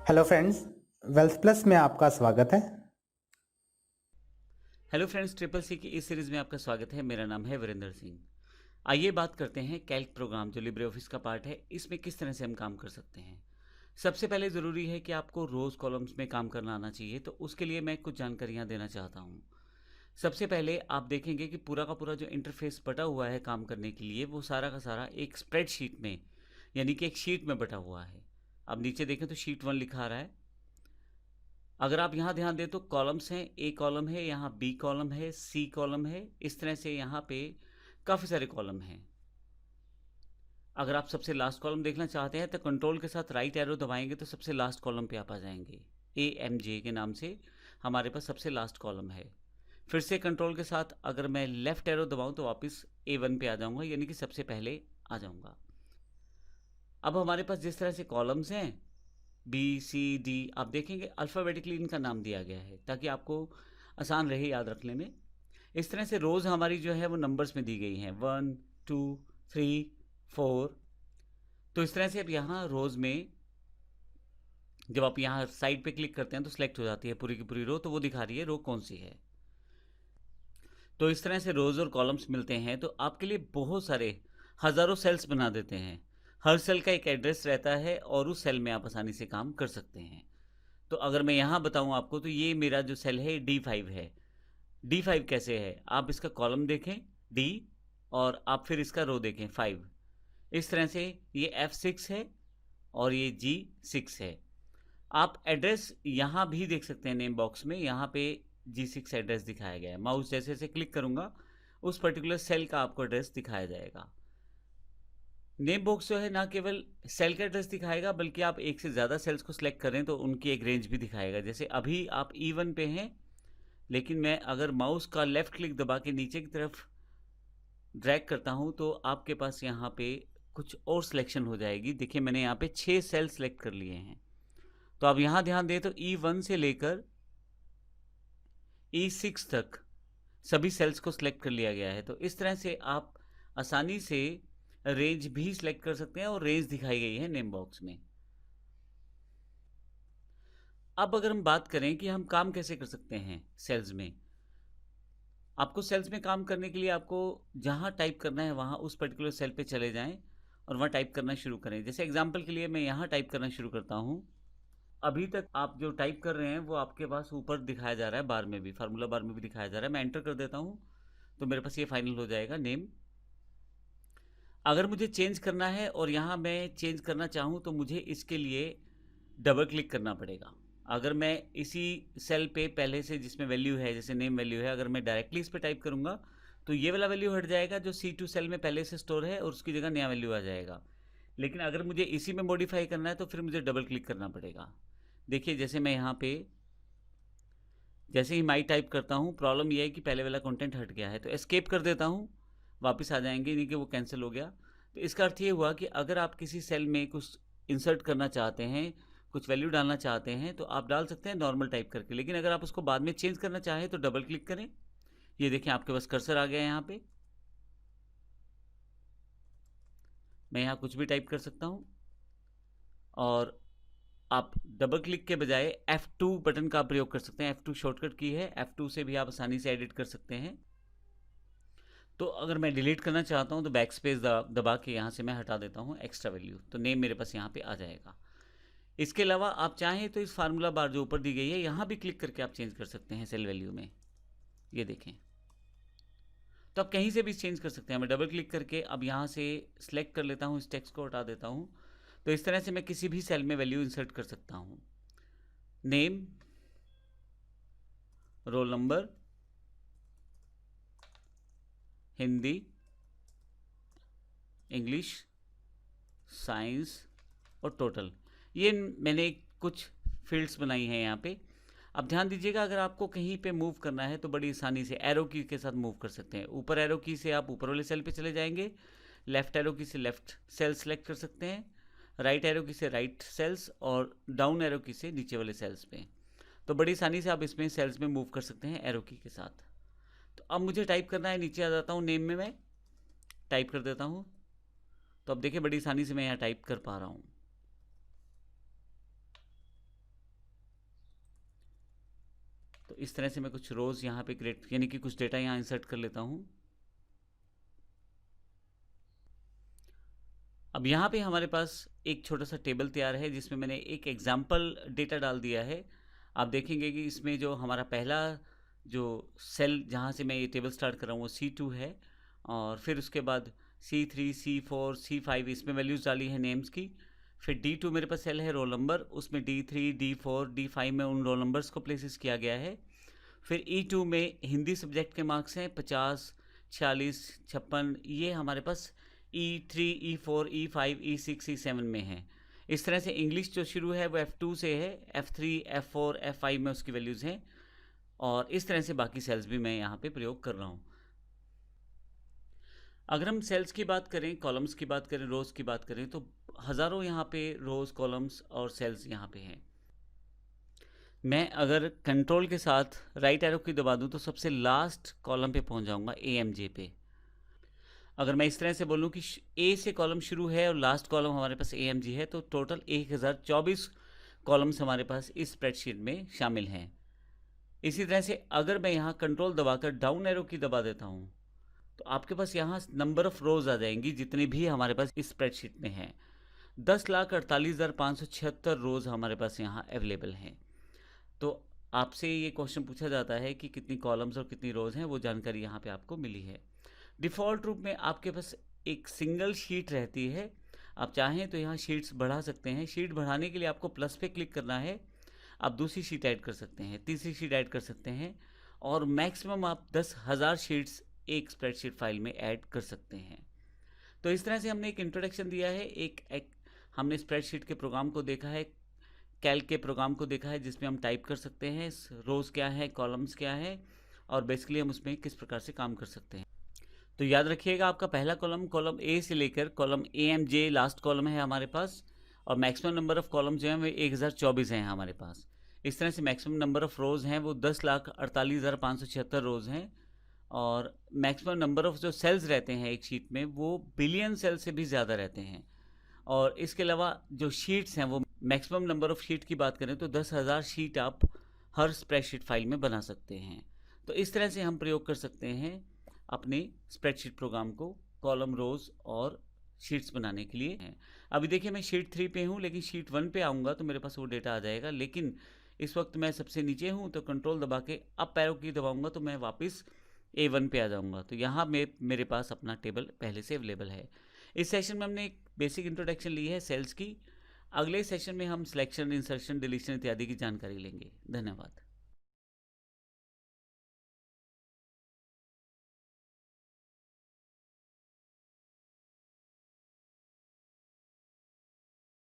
Hello friends, wealth plus में आपका स्वागत है। हेलो फ्रेंड्स, ट्रिपल सी की इस सीरीज़ में आपका स्वागत है। मेरा नाम है वीरेंद्र सिंह। आइए बात करते हैं कैल्क प्रोग्राम जो लिब्रे ऑफिस का पार्ट है, इसमें किस तरह से हम काम कर सकते हैं। सबसे पहले ज़रूरी है कि आपको रोज़ कॉलम्स में काम करना आना चाहिए, तो उसके लिए मैं कुछ जानकारियाँ देना चाहता हूँ। सबसे पहले आप देखेंगे कि पूरा का पूरा जो इंटरफेस बटा हुआ है काम करने के लिए, वो सारा का सारा एक स्प्रेडशीट में, यानी कि एक शीट में बटा हुआ है। अब नीचे देखें तो शीट 1 लिखा आ रहा है। अगर आप यहाँ ध्यान दें तो कॉलम्स हैं, ए कॉलम है, यहाँ बी कॉलम है, सी कॉलम है, इस तरह से यहाँ पे काफ़ी सारे कॉलम हैं। अगर आप सबसे लास्ट कॉलम देखना चाहते हैं तो कंट्रोल के साथ राइट एरो दबाएंगे तो सबसे लास्ट कॉलम पे आप आ जाएंगे। ए एम जे के नाम से हमारे पास सबसे लास्ट कॉलम है। फिर से कंट्रोल के साथ अगर मैं लेफ्ट एरो दबाऊं तो वापस A1 पे आ जाऊंगा, यानी कि सबसे पहले आ जाऊंगा। अब हमारे पास जिस तरह से कॉलम्स हैं B C D, आप देखेंगे अल्फ़ाबेटिकली इनका नाम दिया गया है ताकि आपको आसान रहे याद रखने में। इस तरह से रोज़ हमारी जो है वो नंबर्स में दी गई हैं, 1 2 3 4। तो इस तरह से अब यहाँ रोज़ में जब आप यहाँ साइड पे क्लिक करते हैं तो सिलेक्ट हो जाती है पूरी की पूरी रो, तो वो दिखा रही है रो कौन सी है। तो इस तरह से रोज़ और कॉलम्स मिलते हैं तो आपके लिए बहुत सारे हज़ारों सेल्स बना देते हैं। हर सेल का एक एड्रेस रहता है और उस सेल में आप आसानी से काम कर सकते हैं। तो अगर मैं यहाँ बताऊँ आपको तो ये मेरा जो सेल है D5 है। D5 कैसे है, आप इसका कॉलम देखें D, और आप फिर इसका रो देखें 5। इस तरह से ये F6 है और ये G6 है। आप एड्रेस यहाँ भी देख सकते हैं नेम बॉक्स में, यहाँ पे G6 एड्रेस दिखाया गया है। माउस जैसे जैसे क्लिक करूँगा उस पर्टिकुलर सेल का आपको एड्रेस दिखाया जाएगा। नेम बॉक्स जो है ना केवल सेल का एड्रेस दिखाएगा, बल्कि आप एक से ज़्यादा सेल्स को सिलेक्ट करें तो उनकी एक रेंज भी दिखाएगा। जैसे अभी आप E1 पे हैं, लेकिन मैं अगर माउस का लेफ़्ट क्लिक दबा के नीचे की तरफ ड्रैग करता हूँ तो आपके पास यहाँ पे कुछ और सिलेक्शन हो जाएगी। देखिए मैंने यहाँ पे 6 सेल सेलेक्ट कर लिए हैं। तो आप यहाँ ध्यान दें तो E1 से लेकर E6 तक सभी सेल्स को सिलेक्ट कर लिया गया है। तो इस तरह से आप आसानी से रेंज भी सिलेक्ट कर सकते हैं और रेंज दिखाई गई है नेम बॉक्स में। अब अगर हम बात करें कि हम काम कैसे कर सकते हैं सेल्स में, आपको सेल्स में काम करने के लिए आपको जहाँ टाइप करना है वहाँ उस पर्टिकुलर सेल पे चले जाएं और वहाँ टाइप करना शुरू करें। जैसे एग्जांपल के लिए मैं यहाँ टाइप करना शुरू करता हूँ। अभी तक आप जो टाइप कर रहे हैं वो आपके पास ऊपर दिखाया जा रहा है, बार में भी, फार्मूला बार में भी दिखाया जा रहा है। मैं एंटर कर देता हूँ तो मेरे पास ये फाइनल हो जाएगा नेम। अगर मुझे चेंज करना है और यहाँ मैं चेंज करना चाहूँ तो मुझे इसके लिए डबल क्लिक करना पड़ेगा। अगर मैं इसी सेल पे पहले से जिसमें वैल्यू है, जैसे नेम वैल्यू है, अगर मैं डायरेक्टली इस पर टाइप करूँगा तो ये वाला वैल्यू हट जाएगा जो C2 सेल में पहले से स्टोर है और उसकी जगह नया वैल्यू आ जाएगा। लेकिन अगर मुझे इसी में मॉडिफाई करना है तो फिर मुझे डबल क्लिक करना पड़ेगा। देखिए जैसे मैं यहाँ पे जैसे ही माई टाइप करता हूँ, प्रॉब्लम यह है कि पहले वाला कंटेंट हट गया है, तो एस्केप कर देता हूँ, वापस आ जाएंगे, नहीं कि वो कैंसिल हो गया। तो इसका अर्थ ये हुआ कि अगर आप किसी सेल में कुछ इंसर्ट करना चाहते हैं, कुछ वैल्यू डालना चाहते हैं तो आप डाल सकते हैं नॉर्मल टाइप करके, लेकिन अगर आप उसको बाद में चेंज करना चाहें तो डबल क्लिक करें। ये देखें आपके पास कर्सर आ गया है यहाँ पे, मैं यहाँ कुछ भी टाइप कर सकता हूँ। और आप डबल क्लिक के बजाय F2 बटन का प्रयोग कर सकते हैं। F2 शॉर्टकट की है, F2 से भी आप आसानी से एडिट कर सकते हैं। तो अगर मैं डिलीट करना चाहता हूँ तो बैक स्पेस दबा के यहाँ से मैं हटा देता हूँ एक्स्ट्रा वैल्यू, तो नेम मेरे पास यहाँ पे आ जाएगा। इसके अलावा आप चाहें तो इस फार्मूला बार जो ऊपर दी गई है यहाँ भी क्लिक करके आप चेंज कर सकते हैं सेल वैल्यू में। ये देखें, तो आप कहीं से भी चेंज कर सकते हैं। मैं डबल क्लिक करके अब यहाँ से सिलेक्ट कर लेता हूँ, इस टेक्स्ट को हटा देता हूँ। तो इस तरह से मैं किसी भी सेल में वैल्यू इंसर्ट कर सकता हूँ। Name, roll number, Hindi, English, science और टोटल, ये मैंने कुछ फील्ड्स बनाई हैं यहाँ पे। अब ध्यान दीजिएगा, अगर आपको कहीं पे मूव करना है तो बड़ी आसानी से एरो की के साथ मूव कर सकते हैं। ऊपर एरो की से आप ऊपर वाले सेल पे चले जाएंगे, लेफ्ट एरो की से लेफ्ट सेल सेलेक्ट कर सकते हैं, राइट एरो की से राइट सेल्स, और डाउन एरो की से नीचे वाले सेल्स पे। तो बड़ी आसानी से आप इसमें सेल्स में मूव कर सकते हैं एरो की के साथ। तो अब मुझे टाइप करना है, नीचे आ जाता हूँ, नेम में मैं टाइप कर देता हूँ। तो अब देखिए बड़ी आसानी से मैं यहाँ टाइप कर पा रहा हूँ। इस तरह से मैं कुछ रोज़ यहाँ पे क्रिएट यानी कि कुछ डेटा यहाँ इंसर्ट कर लेता हूँ। अब यहाँ पे हमारे पास एक छोटा सा टेबल तैयार है जिसमें मैंने एक एग्जाम्पल डेटा डाल दिया है। आप देखेंगे कि इसमें जो हमारा पहला जो सेल जहाँ से मैं ये टेबल स्टार्ट कर रहा हूँ वो C2 है, और फिर उसके बाद C3, C4, C5 इसमें वैल्यूज़ डाली है नेम्स की। फिर D2 मेरे पास सेल है रोल नंबर, उसमें D3, D4, D5 में उन रोल नंबर्स को प्लेसेस किया गया है। फिर E2 में हिंदी सब्जेक्ट के मार्क्स हैं 50, 46, 56, ये हमारे पास E3, E4, E5, E6, E7 में है। इस तरह से इंग्लिश जो शुरू है वो F2 से है, F3, F4, F5 में उसकी वैल्यूज़ हैं, और इस तरह से बाकी सेल्स भी मैं यहाँ पे प्रयोग कर रहा हूँ। अगर हम सेल्स की बात करें, कॉलम्स की बात करें, रोज़ की बात करें, तो हज़ारों यहाँ पे रोज़, कॉलम्स और सेल्स यहाँ पे हैं। मैं अगर कंट्रोल के साथ राइट एरो की दबा दूँ तो सबसे लास्ट कॉलम पे पहुँच जाऊँगा, AMJ पे। अगर मैं इस तरह से बोलूँ कि A से कॉलम शुरू है और लास्ट कॉलम हमारे पास AMG है, तो टोटल 1024 कॉलम्स हमारे पास इस स्प्रेडशीट में शामिल हैं। इसी तरह से अगर मैं यहाँ कंट्रोल दबाकर डाउन एरो की दबा देता हूँ तो आपके पास यहाँ नंबर ऑफ रोज आ जाएंगी जितनी भी हमारे पास इस स्प्रेडशीट में है। 10,48,576 रोज हमारे पास यहाँ अवेलेबल हैं। तो आपसे ये क्वेश्चन पूछा जाता है कि कितनी कॉलम्स और कितनी रोज हैं, वो जानकारी यहाँ पे आपको मिली है। डिफ़ॉल्ट रूप में आपके पास एक सिंगल शीट रहती है। आप चाहें तो यहाँ शीट्स बढ़ा सकते हैं। शीट बढ़ाने के लिए आपको प्लस पे क्लिक करना है, आप दूसरी शीट ऐड कर सकते हैं, तीसरी शीट ऐड कर सकते हैं, और मैक्सिमम आप 10,000 शीट्स एक स्प्रेडशीट फाइल में ऐड कर सकते हैं। तो इस तरह से हमने एक इंट्रोडक्शन दिया है, एक हमने स्प्रेडशीट के प्रोग्राम को देखा है, कैल्क के प्रोग्राम को देखा है जिसमें हम टाइप कर सकते हैं रोज़ क्या है, कॉलम्स क्या है, और बेसिकली हम उसमें किस प्रकार से काम कर सकते हैं। तो याद रखिएगा, आपका पहला कॉलम A से लेकर कॉलम AMJ लास्ट कॉलम है हमारे पास, और मैक्सिमम नंबर ऑफ कॉलम जो हैं वो 1024 हैं हमारे पास। इस तरह से मैक्सिमम नंबर ऑफ रोज़ हैं वो 10,48,576 रोज़ हैं, और मैक्सिमम नंबर ऑफ जो सेल्स रहते हैं एक शीट में वो बिलियन सेल से भी ज़्यादा रहते हैं। और इसके अलावा जो शीट्स हैं वो मैक्सिमम नंबर ऑफ शीट की बात करें तो 10,000 शीट आप हर स्प्रेडशीट फाइल में बना सकते हैं। तो इस तरह से हम प्रयोग कर सकते हैं अपने स्प्रेडशीट प्रोग्राम को कॉलम, रोज़ और शीट्स बनाने के लिए। अभी देखिए मैं शीट 3 पे हूँ, लेकिन शीट 1 पे आऊँगा तो मेरे पास वो डेटा आ जाएगा। लेकिन इस वक्त मैं सबसे नीचे हूँ, तो कंट्रोल दबा के अप एरो की दबाऊँगा तो मैं वापस A1 पे आ जाऊँगा। तो यहाँ मेरे पास अपना टेबल पहले से अवेलेबल है। इस सेशन में हमने एक बेसिक इंट्रोडक्शन ली है सेल्स की। अगले सेशन में हम सिलेक्शन, इंसर्शन, डिलीशन इत्यादि की जानकारी लेंगे। धन्यवाद।